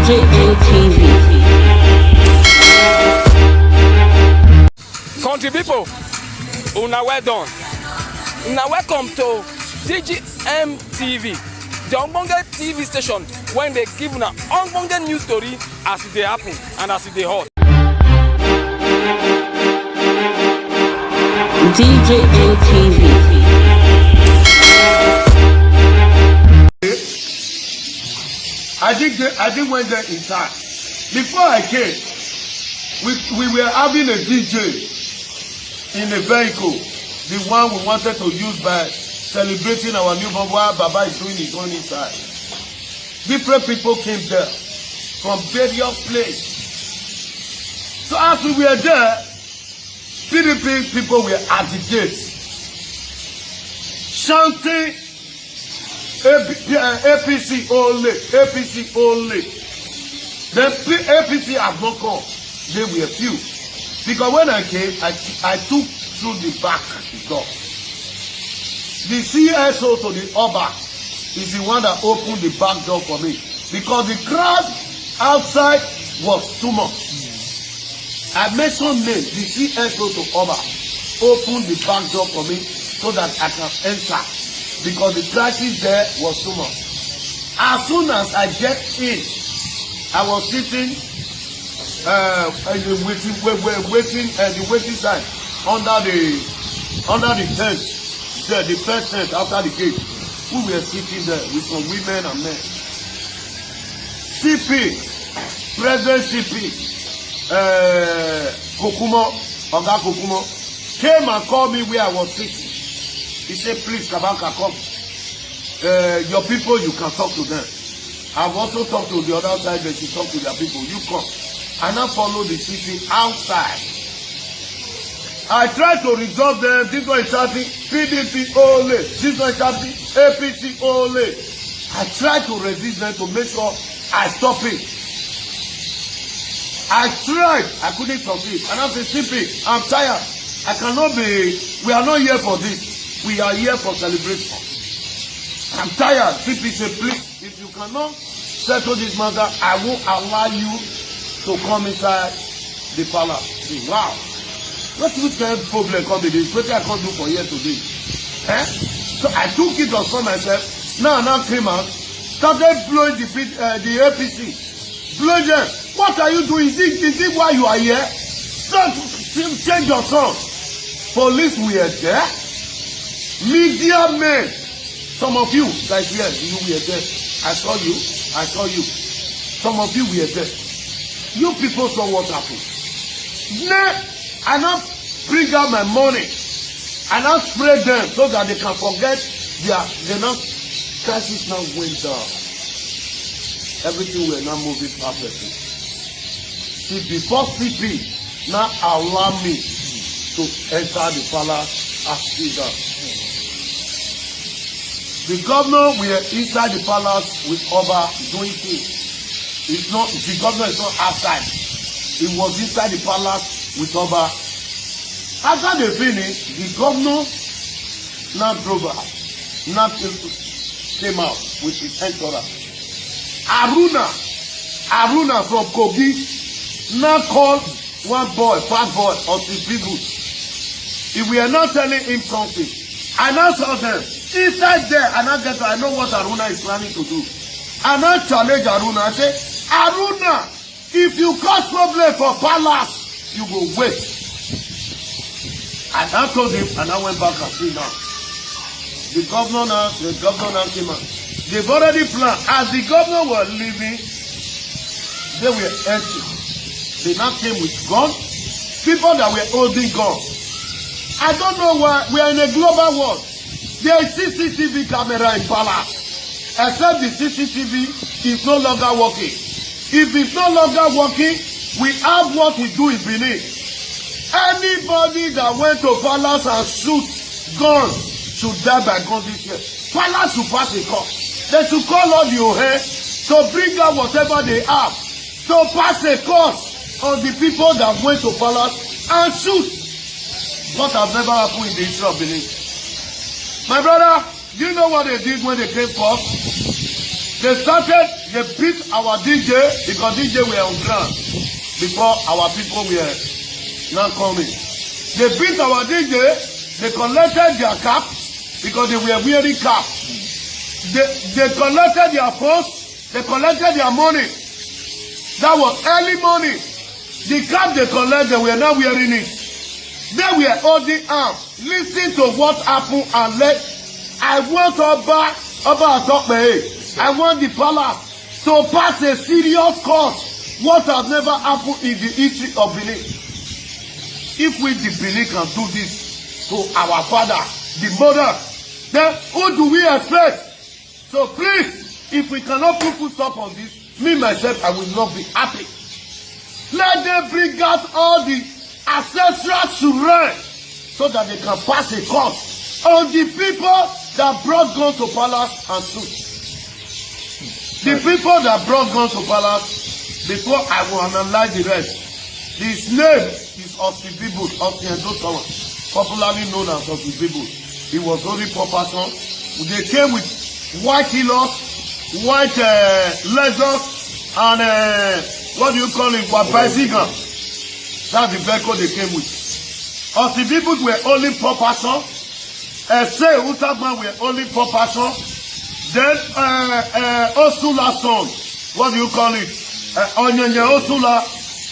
DJATV. Country people, una well done. Una welcome to DGM TV, the Ogbonge TV station when they give una Ogbonge news story as it dey happen and as it dey hot. DJATV. I didn't went there in time. Before I came, we were having a DJ in a vehicle, the one we wanted to use by celebrating our new Baba. Baba is doing his own inside. Different people came there from various places. So as we were there, PDP people were at the gate, shouting, APC only, APC only. The APC have not come. They were few. Because when I came, I took through the back door. The CSO to the Oba is the one that opened the back door for me. Because the crowd outside was too much. I mentioned name, the CSO to Oba opened the back door for me so that I can enter. Because the crisis there was too much. As soon as I get in, I was sitting in the waiting side under the tent, the first tent after the gate. We were sitting there with some women and men. CP, President CP, Kokumo, Oga Kokumo, came and called me where I was sitting. He said, please, Kabaka, come. Your people, you can talk to them. I've also talked to the other side, they should talk to their people. You come. And I follow the city outside. I try to resolve them. This one is shouting, PDP only. This one is shouting, APC only. I try to resist them to make sure I stop it. I tried. I couldn't succeed. And I said, CP, I'm tired. I cannot be, we are not here for this. We are here for celebration. I'm tired. CP said, please, if you cannot settle this matter, I won't allow you to come inside the palace. See, wow. What kind of problem come with this? What I can't do for here today? So I took it upon myself. Now came out, started blowing the APC. Blowing them. What are you doing? Is it why you are here? Stop, change your song. Police were there. Media men, some of you guys here, you were there. I saw you. Some of you were there. You people saw what happened. I now bring out my money and I spray them so that they can forget their now crisis now went down. Everything will now moving perfectly. See, before CP now allow me to enter the palace as leader. The governor were inside the palace with Oba doing things. It's not, the governor is not outside. He was inside the palace with Oba. After they finished, the governor now drove out, now came out with his entourage. Aruna from Kogi now called one boy, fat boy, of his people. If we are not telling him something, I now saw them. Inside there, and I know what Aruna is planning to do. And I challenge Aruna. I say, Aruna, if you cause problem for palace, you will wait. And I told him, and I went back and see now. The governor now came out. They've already planned. As the governor was leaving, they were empty. They now came with guns. People that were holding guns. I don't know why. We are in a global world. There is CCTV camera in palace, except the CCTV is no longer working. If it's no longer working, we have what we do in Benin. Anybody that went to palace and shoot guns should die by gun this year. Palace should pass a call. They should call all the Ohe to bring out whatever they have, to pass a course on the people that went to palace and shoot. What has never happened in the history of Benin. My brother, do you know what they did when they came first? They beat our DJ because DJ were on ground before our people were not coming. They beat our DJ, they collected their cap because they were wearing cap. They collected their phones, they collected their money. That was early morning. The cap they collected, they were not wearing it. They were holding arm. Listen to what happened and I want Oba Atokpe. I want the palace to pass a serious course. What has never happened in the history of Benin. If we the Benin can do this to our father, the mother, then who do we expect? So please, if we cannot put full stop on this, me myself, I will not be happy. Let them bring out all the ancestral children so that they can pass a course on the people that brought gun to palace and shoot. The people that brought gun to palace, before I will analyze the rest, his name is Osibibu, popularly known as Osibibu. He was only poor person. They came with white healers, white lasers, and what do you call it? Bicycle. That's the vehicle they came with. Osibibu were only poor person. Say Utagman were only poor person. Then Osula son, what do you call it? Onyenya Osula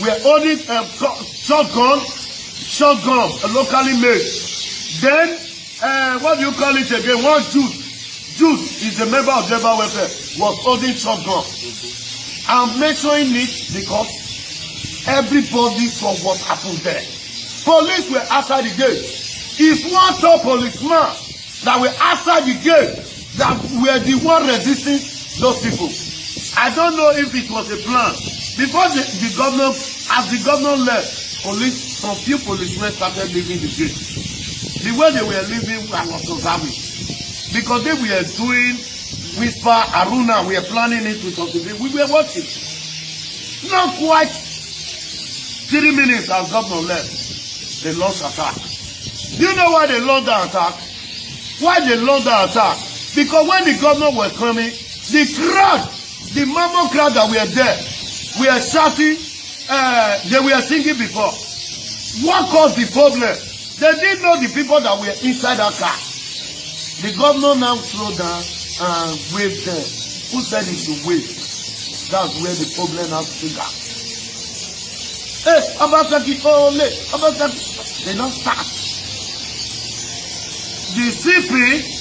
were only shotgun, locally made. Then what do you call it again? One Jude is a member of Jeba Welfare, was holding shotgun. I'm mentioning it because everybody saw what happened there. Police were outside the gate. It's one top policeman that were outside the gate that were the one resisting those people. I don't know if it was a plan. Before the governor, as the governor left, some few policemen started leaving the gate. The way they were leaving, I was observing. Because they were doing Whisper, Aruna, we were planning it with something. We were watching. Not quite 3 minutes as governor left, they launched attack. Do you know why they launched the attack? Why they launched the attack? Because when the governor was coming, the crowd, the mammal crowd that were there, were shouting, they were singing before. What caused the problem? They didn't know the people that were inside that car. The governor now slowed down and waved them. Who said he should wave? That's where the problem has triggered. Hey, Abasaki, Abasaki. They don't start. The CP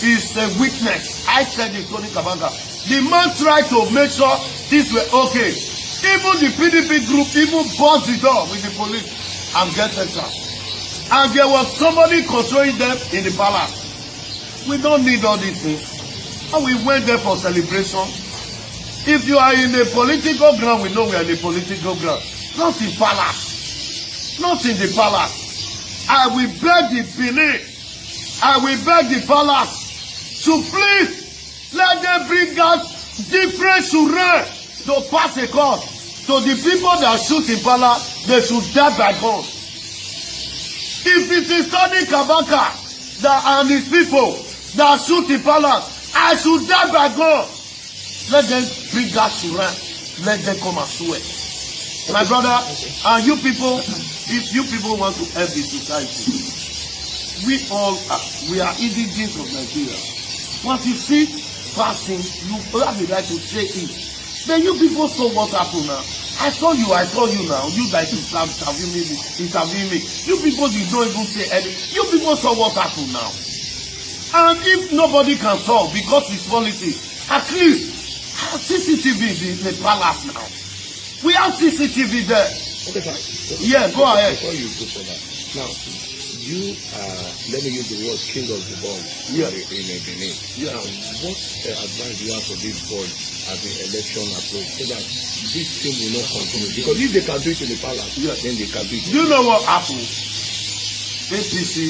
is a witness. I said it, Tony Kabanga. The man tried to make sure things were okay. Even the PDP group even buzzed the door with the police and get entered. And there was somebody controlling them in the palace. We don't need all these things. And we went there for celebration. If you are in a political ground, we know we are in a political ground. Not in palace. Not in the palace. I will beg the Benin. I will beg the palace to please let them bring out different children to pass a course. So the people that shoot in palace, they should die by gun. If it is Tony Kabaka and his people that shoot in palace, I should die by gun. Let them bring that children. Let them come and swear. My brother, and you people, if you people want to help the society, we are indigents of Nigeria. Once you see bad things, you have the right to say it. Then you people saw what happened now. I saw you now. You guys interview me. You people did not even say anything. You people saw what happened now. And if nobody can talk because it's politics, at least CCTV is in the palace now. We have CCTV there. Okay, fine. Yeah, go ahead. Before you go for that, now you let me use the word king of the ball. Yeah. In Benin. Yeah. Now, what advice do you have for this board as the election approach so that this thing will not continue? Because if they can do it in the palace, yeah, then they can do it. Do you know what happened? APC,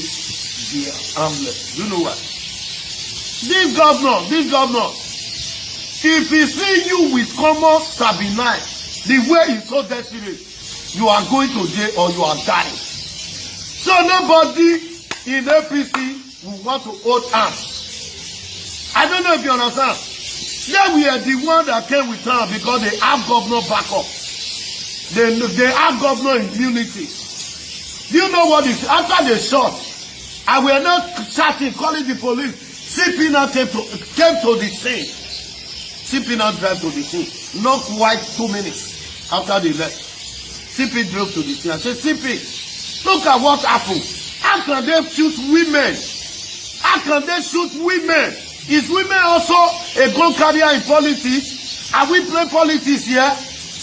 they are harmless. Do you know what? This governor, if he see you with common Sabinai, the way he's so desperate, you are going to jail or you are dying. So nobody in APC will want to hold arms. I don't know if you understand. Then we are the one that came with her because they have governor backup. They have governor immunity. Do you know what is after the shot? I will not shouting, calling the police. CP now came to the scene. CP now drive to the scene. Not quite 2 minutes after they left. CP drove to the scene. I said, CP, look at what happened. How can they shoot women? How can they shoot women? Is women also a gun carrier in politics? Are we playing politics here?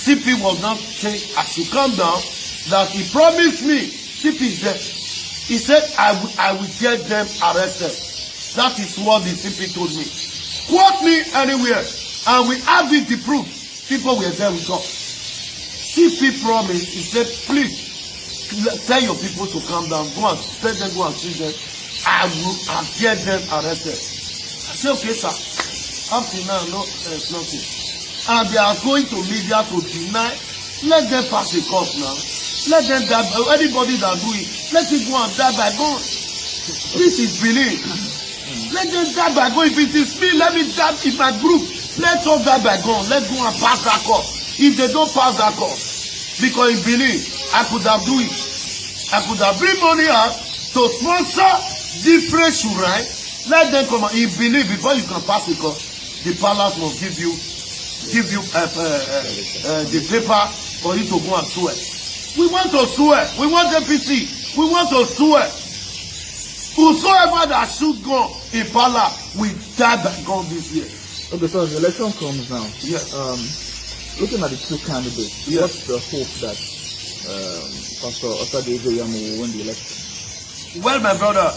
CP was not saying, I should come down, that he promised me. CP is there. He said, I will get them arrested. That is what the CP told me. Quote me anywhere, and we have it the proof. People were there with us. CP promised, he said, please, tell your people to calm down. Go and let them go and see them. I will get them arrested. I said, okay, sir. Up to now, no, there's nothing. And they are going to media to deny. Let them pass the course now. Let them die. Anybody that do it, let it go and die by gun. This is belief. Let them die by gun. If it is me, let me die in my group. Let us die by gun. Let's go and pass that course. If they don't pass that course, because in belief, I could have do it. I could have bring money out to sponsor different shrine. Let them come out. In belief, before you can pass the course, the palace must give you the paper for you to go and swear. We want to swear. We want APC. We want to swear. Whosoever that shoot gun in palace will die by gun this year. Okay, so the election comes now. Yes. Looking at the two candidates, yes. What's the hope that Pastor Osadebe Yamu will win the election? Well, my brother,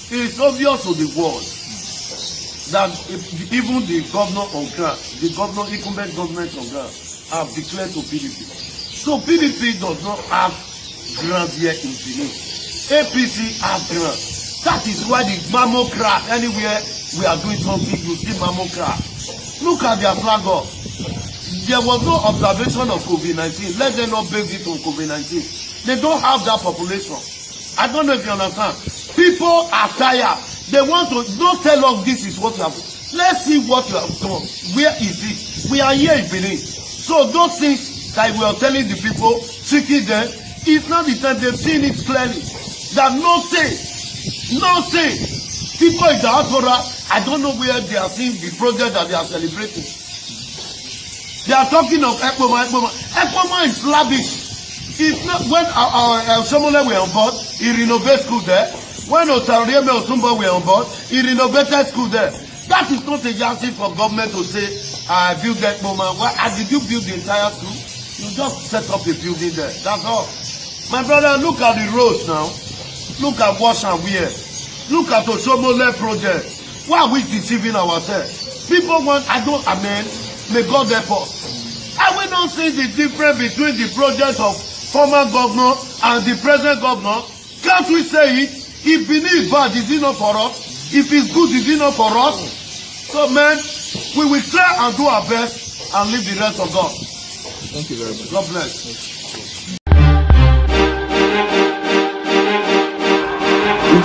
it's obvious to the world that even the governor of Ghana, the incumbent government of Ghana, have declared to PDP. So PDP does not have grant here in Benin. APC have grant. That is why the mammocrat, anywhere we are doing something, you see mammocrat. Look at their flag up. There was no observation of COVID-19. Let them not base it on COVID-19. They don't have that population. I don't know if you understand. People are tired. They want to, don't tell us this is what you have. Let's see what you have done. Where is it? We are here in Benin. So those things that we are telling the people, tricking them, it's not the time. They've seen it clearly. That nothing. People in the diaspora, I don't know where they are seeing the project that they are celebrating. They are talking of Ekpoma. Ekpoma is lavish. It's not when our Shomole were on board, he renovated school there. When Osarieme Osumba were on board, he renovated school there. That is not a yardstick for government to say, I built Ekpoma. Why did you build the entire school? You just set up a building there. That's all. My brother, look at the roads now. Look at wash and wear. Look at Oshomole project. Why are we deceiving ourselves? People want, may God help us. And we don't see the difference between the project of former governor and the present governor. Can't we say it? If Benin is bad, is it not for us? If it's good, is it not for us? So, man, we will try and do our best and leave the rest of God. Thank you very much. God bless.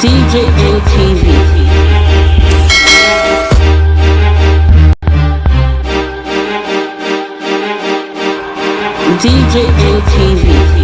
DJ ATV. DJ ATV.